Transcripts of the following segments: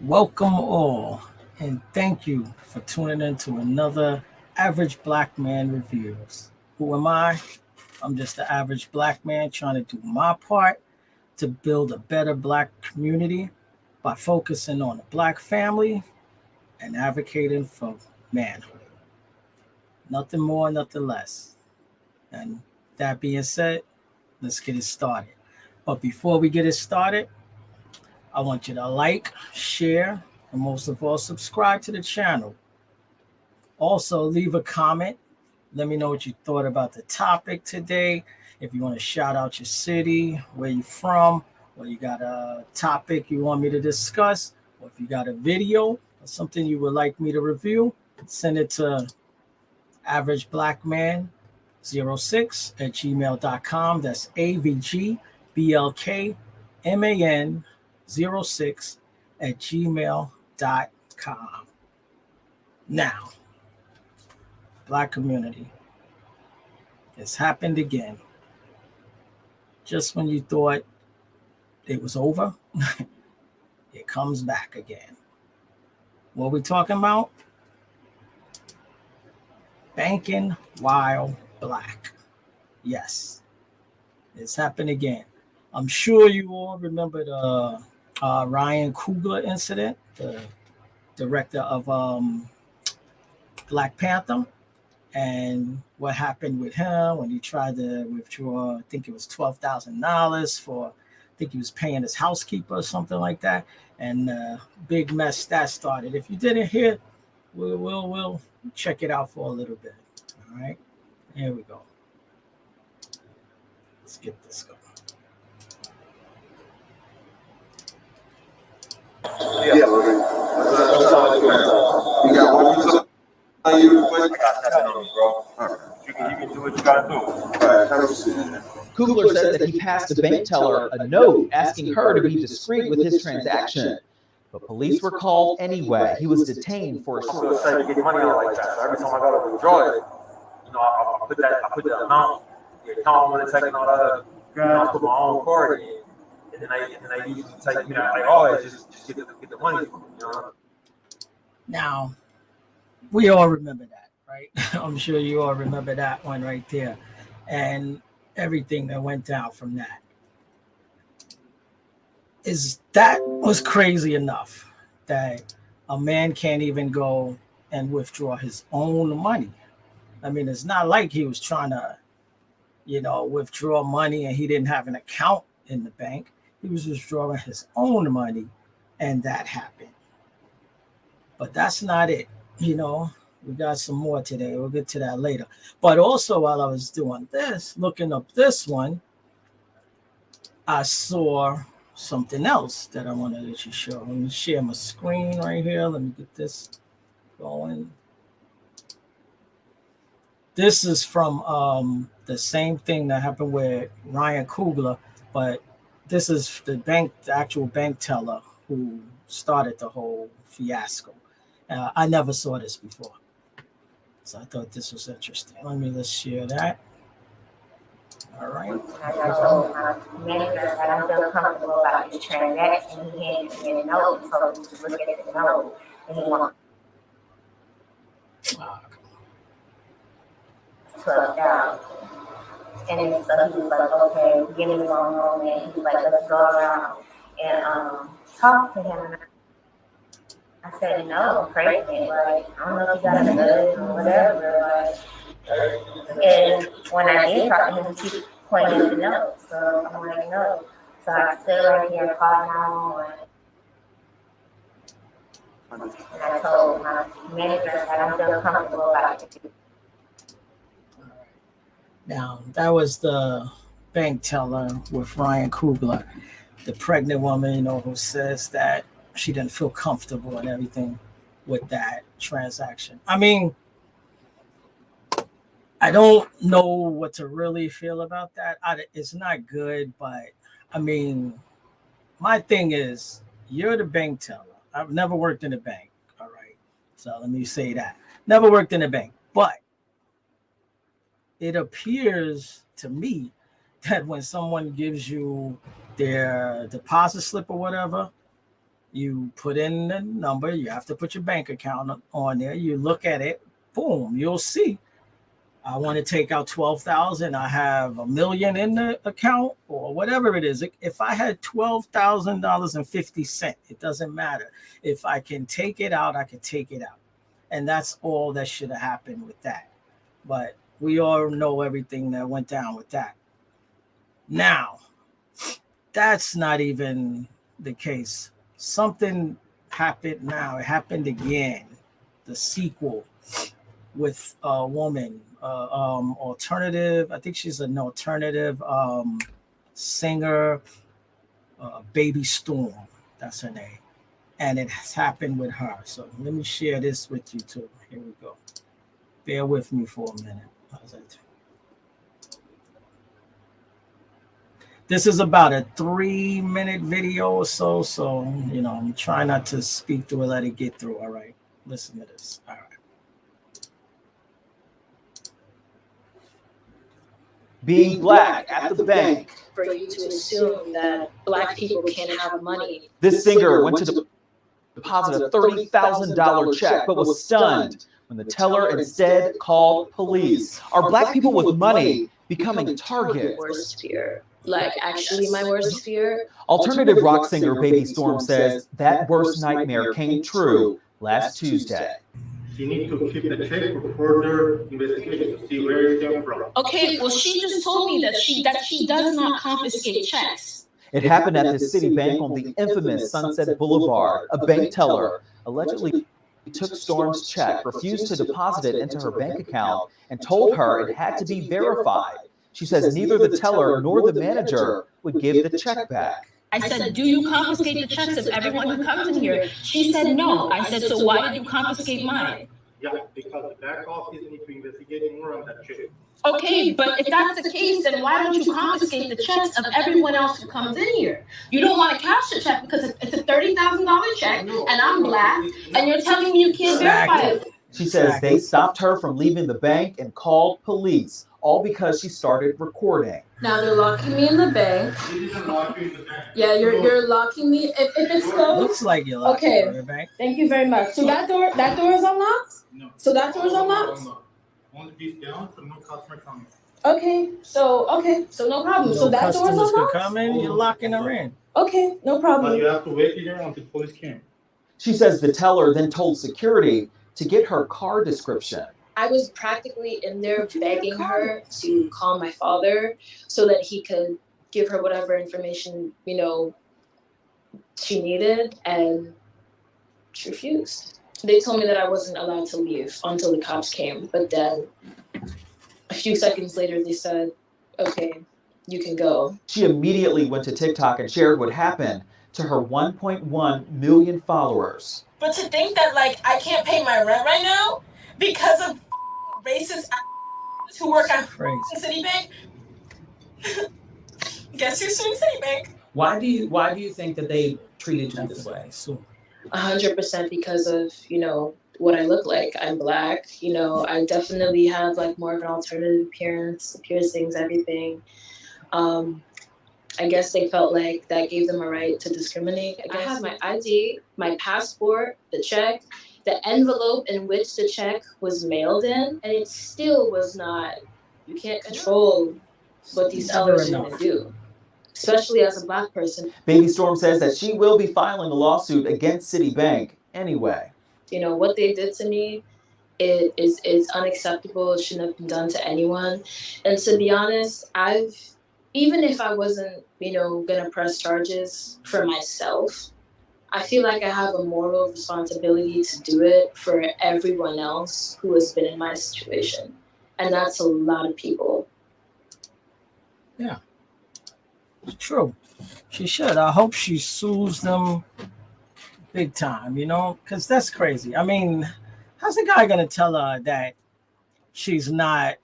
Welcome all, and thank you for tuning in to another Average Black Man Reviews. Who am I? I'm just the average black man trying to do my part to build a better black community by focusing on the black family and advocating for manhood. Nothing more, nothing less. And that being said, let's get it started. But before we get it started, I want you to like, share, and most of all, subscribe to the channel. Also, leave a comment. Let me know what you thought about the topic today. If you want to shout out your city, where you're from, or you got a topic you want me to discuss, or if you got a video or something you would like me to review, send it to averageblckman06 at gmail.com. That's AVGBLKMAN06 at gmail.com. Now, black community, it's happened again. Just when you thought it was over, it comes back again. What are we talking about? Banking while black. Yes, it's happened again. I'm sure you all remember the Ryan Coogler incident, the director of Black Panther, and what happened with him when he tried to withdraw, I think it was $12,000 for, I think he was paying his housekeeper or something like that, and big mess that started. If you didn't hear, we'll check it out for a little bit. All right, here we go. Let's get this going. Yeah, you got one you bro. You can do what you gotta do. Kugler says that he passed the bank teller a note asking her to be discreet with his transaction. But police were called anyway. He was detained for a short time. Get money out like that. So every time I go to withdraw it, I put the amount, the account when it's taking all that, I put my own card in. And then I usually take, like, oh, just get the money from me, Now, we all remember that, right? I'm sure you all remember that one right there. And everything that went down from that. That was crazy enough that a man can't even go and withdraw his own money. I mean, it's not like he was trying to, withdraw money and he didn't have an account in the bank. He was withdrawing his own money, and that happened. But that's not it. We got some more today. We'll get to that later. But also, while I was doing this, looking up this one, I saw something else that I wanted to let you show. Let me share my screen right here. Let me get this going. This is from the same thing that happened with Ryan Coogler, but this is the actual bank teller who started the whole fiasco. I never saw this before, so I thought this was interesting. Let's share that. All right. I told my manager that I don't feel comfortable about this transaction. He handed me a note and told me to look at the note, and he wanted $12,000. And then so he was like, okay, give me one moment. He was like, let's go around and talk to him. And I said, no, I'm pregnant. Like, I don't know if you got a good or whatever. Like, and when I did talk to him, he pointed at the note. So I'm like, no. So I stood right here and called 911. And I told my manager that I don't feel comfortable about it. Now, that was the bank teller with Ryan Coogler, the pregnant woman, who says that she didn't feel comfortable and everything with that transaction. I mean, I don't know what to really feel about that. It's not good, but I mean, my thing is, you're the bank teller. I've never worked in a bank, all right? So let me say that. Never worked in a bank, but it appears to me that when someone gives you their deposit slip or whatever, You put in the number. You have to put your bank account on there. You look at it. Boom. You'll see. I want to take out 12,000. I have $1 million in the account or whatever it is. If I had $12,000.50, it doesn't matter. If I can take it out, I can take it out. And that's all that should have happened with that. But we all know everything that went down with that. Now, that's not even the case. Something happened now. It happened again. The sequel with a woman, alternative. I think she's an alternative singer, Baby Storme. That's her name. And it has happened with her. So let me share this with you too. Here we go. Bear with me for a minute. How's that? This is about a 3-minute video or so. So, I'm trying not to speak through it, let it get through. All right. Listen to this. All right. Being black at the bank. For you to assume that black people can't have money. This singer went to deposit a $30,000 check, but was stunned when the teller instead called police. Are black people with money becoming targets? Worst fear. Like, actually, my worst fear. Alternative rock singer Baby Storme says that worst nightmare came true last Tuesday. You need to keep the check for further investigation to see where it came from. Okay, well, she just told me that she does not confiscate checks. It happened at this city bank on the infamous Sunset Boulevard. A bank teller allegedly took Storme's check, refused to deposit it into her bank account, and told her it had to be verified. She says neither the teller nor the manager would give the check back. I said, do you confiscate the checks of everyone who comes in here? She said no. I said, so why did you confiscate mine? Yeah, because the back office needs to investigate more on that check. Okay, but if that's the case, then why don't you confiscate the checks of everyone else who comes in here? You don't want to cash the check because it's a $30,000 check, and I'm black, and you're telling me you can't verify it. She says they stopped her from leaving the bank and called police, all because she started recording. Now they're locking me in the bank. Yeah, you're locking me. If it's closed. Looks like you're locked in the bank. Thank you very much. So that door is unlocked? No. So that door is unlocked? Only these down, so no customer coming. Okay, so no problem. So that door is customers unlocked? could come in, you're locking her in. Okay, no But problem. you have to wait here until police came. She says the teller then told security to get her car description. I was practically in there begging her to call my father so that he could give her whatever information, she needed, and she refused. They told me that I wasn't allowed to leave until the cops came, but then a few seconds later they said, okay, you can go. She immediately went to TikTok and shared what happened to her 1.1 million followers. But to think that, I can't pay my rent right now because of racist who work at Citibank. Guess who's suing Citibank? Why do you think that they treated you this way? 100% because of, what I look like. I'm black, I definitely have more of an alternative appearance, piercings, everything. I guess they felt like that gave them a right to discriminate. I have my ID, my passport, the check, the envelope in which the check was mailed in, and it still was not, you can't control what these sellers are going to do, especially as a black person. Baby Storme says that she will be filing a lawsuit against Citibank anyway. What they did to me, it is unacceptable. It shouldn't have been done to anyone. And to be honest, even if I wasn't, gonna press charges for myself, I feel like I have a moral responsibility to do it for everyone else who has been in my situation. And that's a lot of people. Yeah, it's true. She should. I hope she sues them big time, because that's crazy. I mean, how's the guy going to tell her that she's not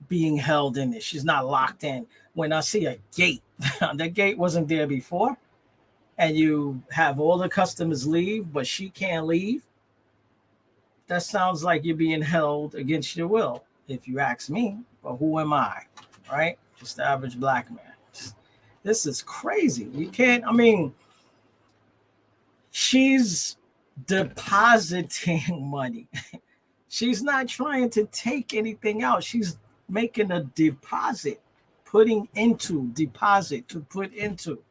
being held in this? She's not locked in. When I see a gate, the gate wasn't there before, and you have all the customers leave, but she can't leave. That sounds like you're being held against your will, if you ask me. But who am I, right? Just the average black man. This is crazy. You can't, she's depositing money. She's not trying to take anything out. She's making a deposit, putting into deposit to put into.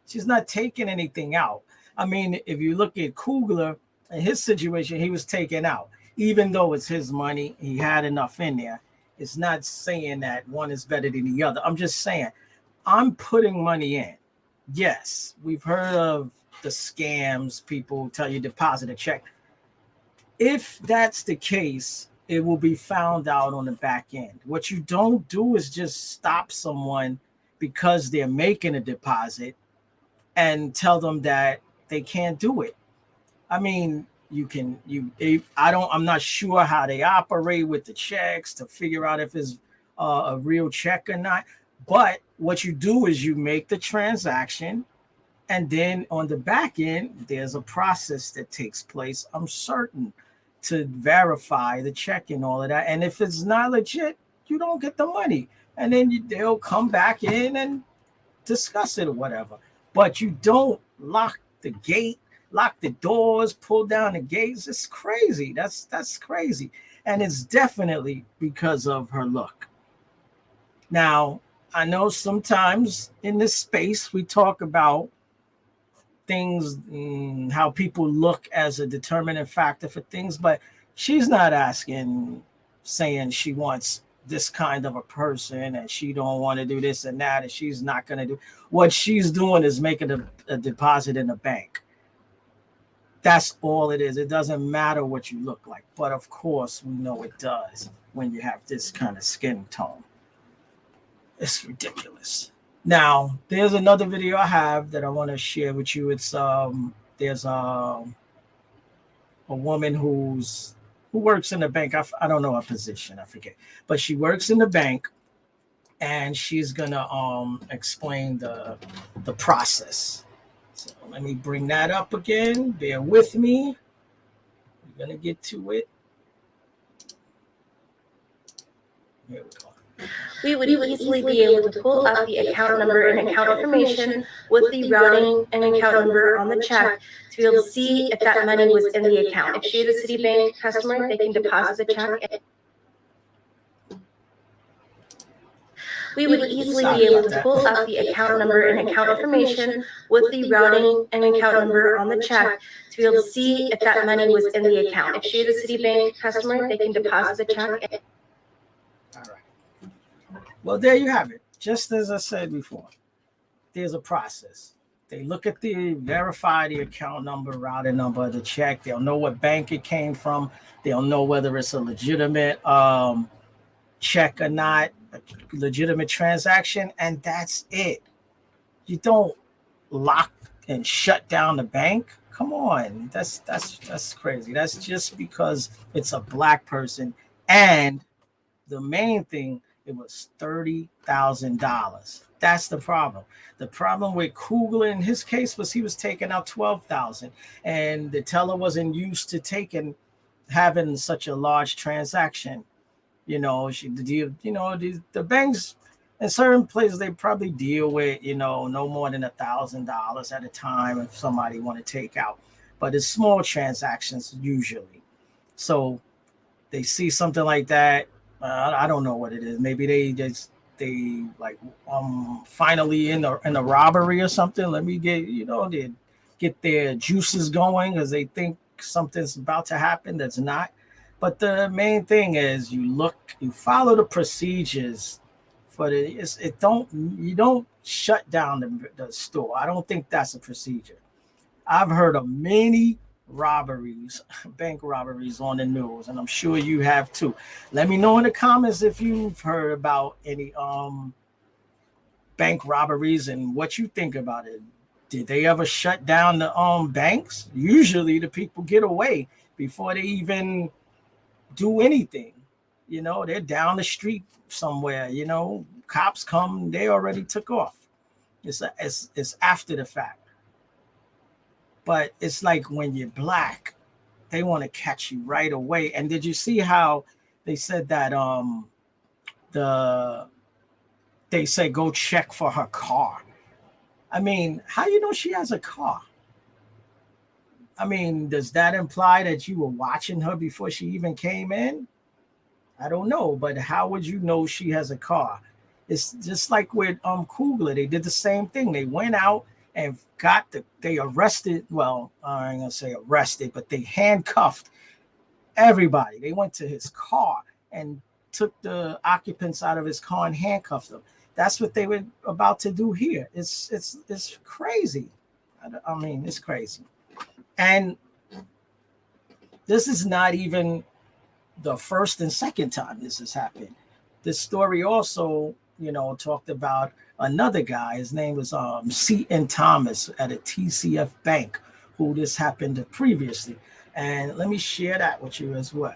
She's not taking anything out. I mean, if you look at Kugler in his situation, he was taken out. Even though it's his money, he had enough in there. It's not saying that one is better than the other. I'm just saying, I'm putting money in. Yes, we've heard of the scams. People tell you deposit a check. If that's the case, it will be found out on the back end. What you don't do is just stop someone because they're making a deposit and tell them that they can't do it. I mean, I'm not sure how they operate with the checks to figure out if it's a real check or not. But what you do is you make the transaction, and then on the back end, there's a process that takes place, I'm certain, to verify the check and all of that. And if it's not legit, you don't get the money. And then they'll come back in and discuss it or whatever. But you don't lock the gate, lock the doors, pull down the gates. It's crazy. That's crazy. And it's definitely because of her look. Now, I know sometimes in this space we talk about things, how people look as a determining factor for things, but she's not saying she wants this kind of a person and she don't want to do this and that, and she's not going to do. What she's doing is making a deposit in a bank. That's all it is. It doesn't matter what you look like, but of course we know it does when you have this kind of skin tone. It's ridiculous. Now, there's another video I have that I want to share with you. It's there's a woman who works in the bank. I don't know her position, I forget, but she works in the bank, and she's gonna explain the process. So let me bring that up again. Bear with me. We're gonna get to it. Here we go. We would easily be able to pull up the account number and account information with the routing and account number on the check to be able to see if that money was in the account. If she is a Citibank customer, they can deposit the check. We would easily be able to pull up the account number and account information with the routing and account number on the check to be able to see if that money was in the account. If she is a Citibank customer, they can deposit the check. All right. Well, there you have it. Just as I said before, there's a process. They look at verify the account number, routing number of the check. They'll know what bank it came from. They'll know whether it's a legitimate check or not, a legitimate transaction, and that's it. You don't lock and shut down the bank. Come on, that's crazy. That's just because it's a black person, and the main thing, it was $30,000. That's the problem. The problem with Kugler in his case was he was taking out $12,000, and the teller wasn't used to having such a large transaction. The banks in certain places, they probably deal with no more than $1,000 at a time if somebody want to take out, but it's small transactions usually. So they see something like that. I don't know what it is. Maybe they finally in a robbery or something. Let me they get their juices going because they think something's about to happen that's not. But the main thing is you follow the procedures for you don't shut down the store. I don't think that's a procedure. I've heard of many bank robberies on the news, and I'm sure you have too. Let me know in the comments if you've heard about any bank robberies and what you think about it. Did they ever shut down the banks? Usually the people get away before they even do anything. They're down the street somewhere, cops come, they already took off. It's after the fact. But it's like when you're black, they want to catch you right away. And did you see how they said that they say go check for her car? I mean, how you know she has a car? I mean, does that imply that you were watching her before she even came in? I don't know, but how would you know she has a car? It's just like with Kugler. They did the same thing. They went out and they arrested, well, I ain't gonna say arrested, but they handcuffed everybody. They went to his car and took the occupants out of his car and handcuffed them. That's what they were about to do here. It's crazy. I mean, it's crazy. And this is not even the first and second time this has happened. This story also, talked about another guy. His name was C.N. Thomas at a TCF bank, who this happened to previously. And let me share that with you as well.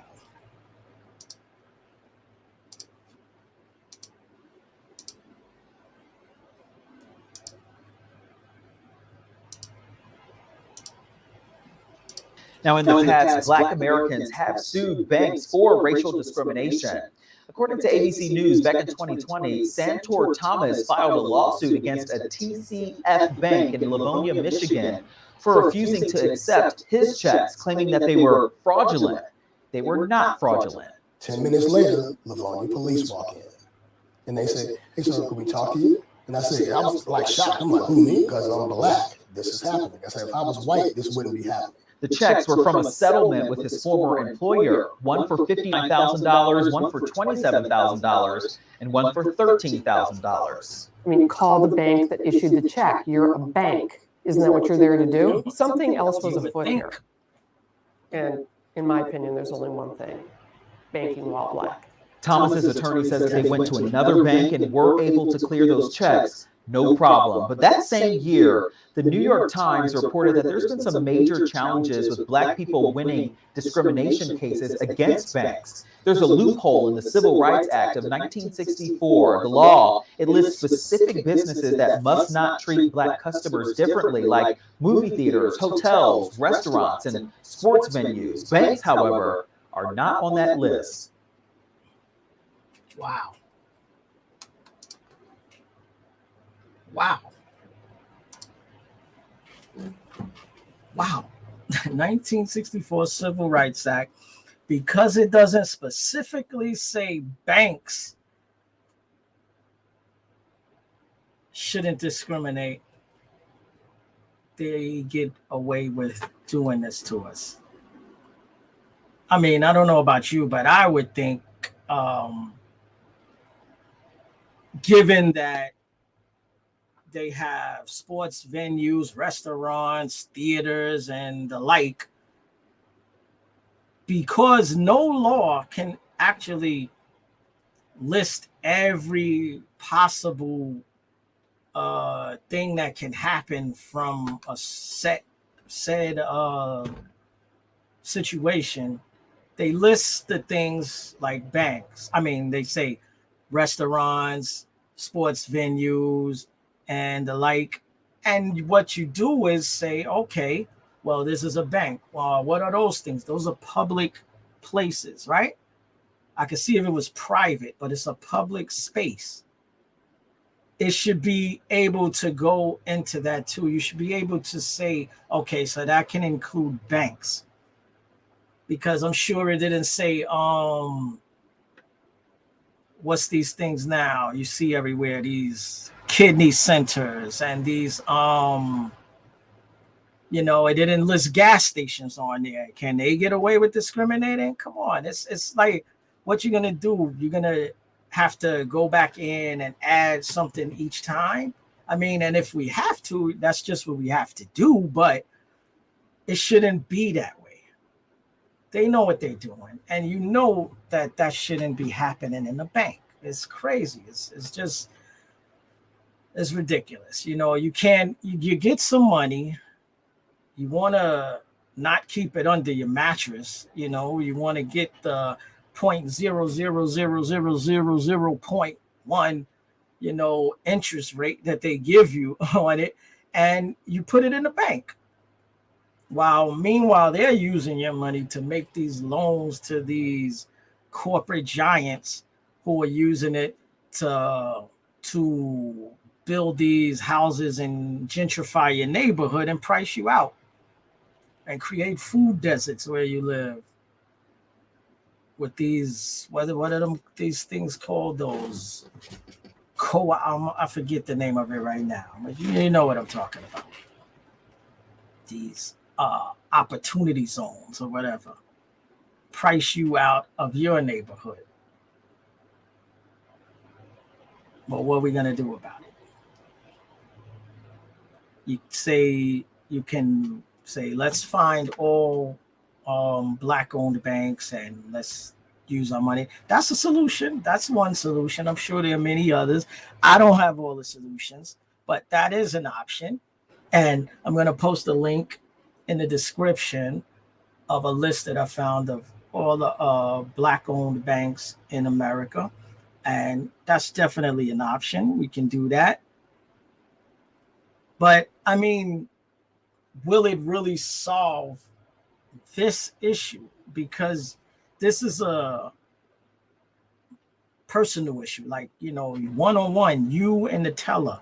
Now, in the past, Black Americans have sued banks for racial discrimination. According to ABC News, back in 2020, Santor Thomas filed a lawsuit against a TCF bank in Livonia, Michigan, for refusing to accept his checks, claiming that they were fraudulent. They were not fraudulent. 10 minutes later, Livonia police walk in. And they say, hey, sir, can we talk to you? And I said, I was like shocked. I'm like, who, me? Because I'm black. This is happening. I said, if I was white, this wouldn't be happening. The checks were from a settlement with his former employer, one for $59,000, one for $27,000, and one for $13,000. I mean, call the bank that issued the check. You're a bank. Isn't that what you're there to do? Something else was afoot here. And in my opinion, there's only one thing: banking while black. Thomas's attorney says that they went to another bank and were able to clear those checks, no problem. But that same year, the New York Times reported that there's been some major challenges with black people winning discrimination cases against banks. There's a loophole in the Civil Rights Act of 1964. The law, it lists specific businesses that must not treat black customers differently, like movie theaters, hotels, restaurants, and sports venues. Banks, however, are not on that list. Wow. Wow. Wow. 1964 Civil Rights Act, because it doesn't specifically say banks shouldn't discriminate, they get away with doing this to us. I mean, I don't know about you, but I would think, given that they have sports venues, restaurants, theaters, and the like, because no law can actually list every possible thing that can happen from a said situation. They list the things like banks. I mean, they say restaurants, sports venues, and the like. And what you do is say, okay, well, this is a bank. Well, what are those things? Those are public places, right? I could see if it was private, but it's a public space. It should be able to go into that too. You should be able to say, okay, so that can include banks. Because I'm sure it didn't say, what's these things now you see everywhere, these kidney centers and these it didn't list gas stations on there. Can they get away with discriminating? Come on. It's like, what you're gonna do? You're gonna have to go back in and add something each time. I mean, and if we have to, that's just what we have to do, but it shouldn't be that way. They know what they're doing, and you know that shouldn't be happening in the bank. It's crazy. It's ridiculous. You get some money. You want to not keep it under your mattress. You want to get the 0.00000.1, interest rate that they give you on it, and you put it in the bank. Meanwhile, they're using your money to make these loans to these corporate giants who are using it to build these houses and gentrify your neighborhood and price you out. and create food deserts where you live with these, what are them, these things called, those I forget the name of it right now, but you know what I'm talking about. These opportunity zones or whatever. Price you out of your neighborhood. But what are we going to do about it? You can say, let's find all black-owned banks and let's use our money. That's a solution. That's one solution. I'm sure there are many others. I don't have all the solutions, but that is an option. And I'm going to post a link in the description of a list that I found of all the black-owned banks in America. And that's definitely an option. We can do that. But, I mean, will it really solve this issue? Because this is a personal issue, like, one-on-one, you and the teller.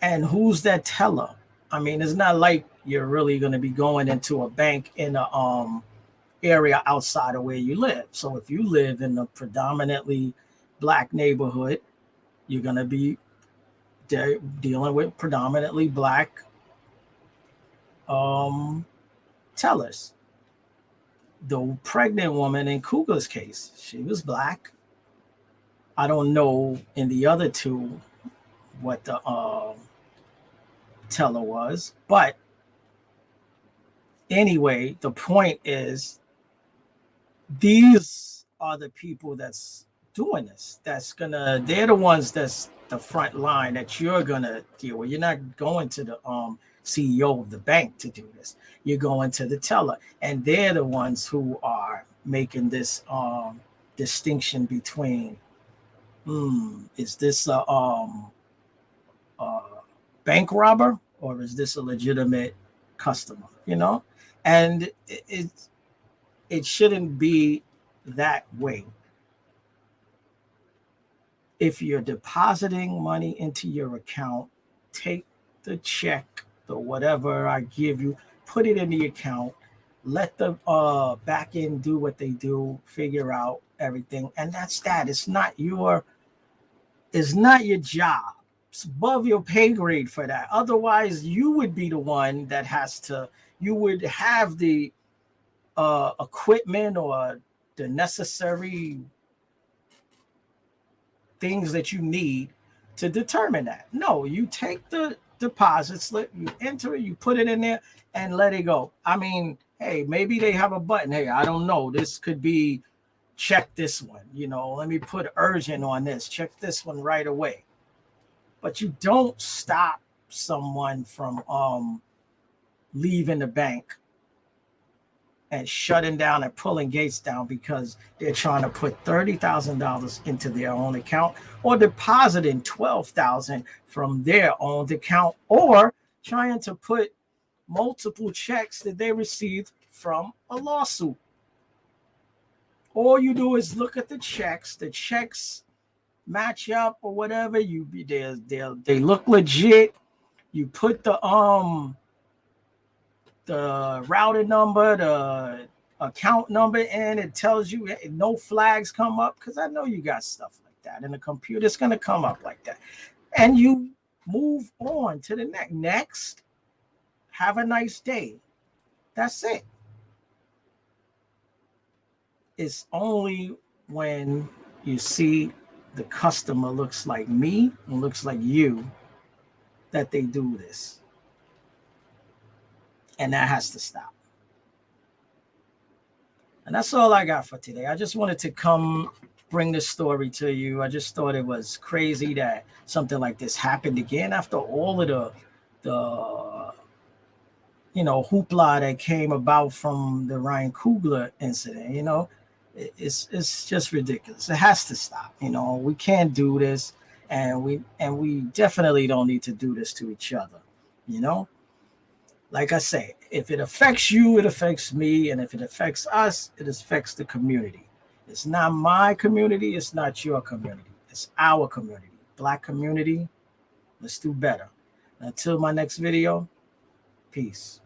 And who's that teller? I mean, it's not like you're really going to be going into a bank in a area outside of where you live. So if you live in a predominantly black neighborhood, you're going to be dealing with predominantly black tellers. The pregnant woman in Kugler's case, she was black. I don't know in the other two what the teller was, but anyway, the point is, these are the people that's doing this. They're the ones that's the front line that you're gonna deal with. You're not going to the CEO of the bank to do this. You're going to the teller, and they're the ones who are making this distinction between, is this a bank robber or is this a legitimate customer? And it shouldn't be that way. If you're depositing money into your account, take the check, the whatever I give you, put it in the account, let the back end do what they do, figure out everything. And that's that. It's not your job. It's above your pay grade for that. Otherwise, you would be the one that you would have the equipment or the necessary things that you need to determine that. No, you take the deposit slip, you enter it, you put it in there and let it go. I mean, hey, maybe they have a button. Hey, I don't know. This could be check this one. Let me put urgent on this. Check this one right away. But you don't stop someone from leaving the bank and shutting down and pulling gates down because they're trying to put $30,000 into their own account or depositing $12,000 from their own account, or trying to put multiple checks that they received from a lawsuit. All you do is look at the checks match up or whatever. They look legit. You put the routing number, the account number in, it tells you no flags come up, because I know you got stuff like that in the computer. It's going to come up like that. And you move on to the next. Have a nice day. That's it. It's only when you see the customer looks like me and looks like you that they do this. And that has to stop. And that's all I got for today. I just wanted to come bring this story to you. I just thought it was crazy that something like this happened again after all of the hoopla that came about from the Ryan Coogler incident. It's just ridiculous. It has to stop. We can't do this, and we definitely don't need to do this to each other. Like I say, if it affects you, it affects me. And if it affects us, it affects the community. It's not my community. It's not your community. It's our community. Black community. Let's do better. Until my next video, peace.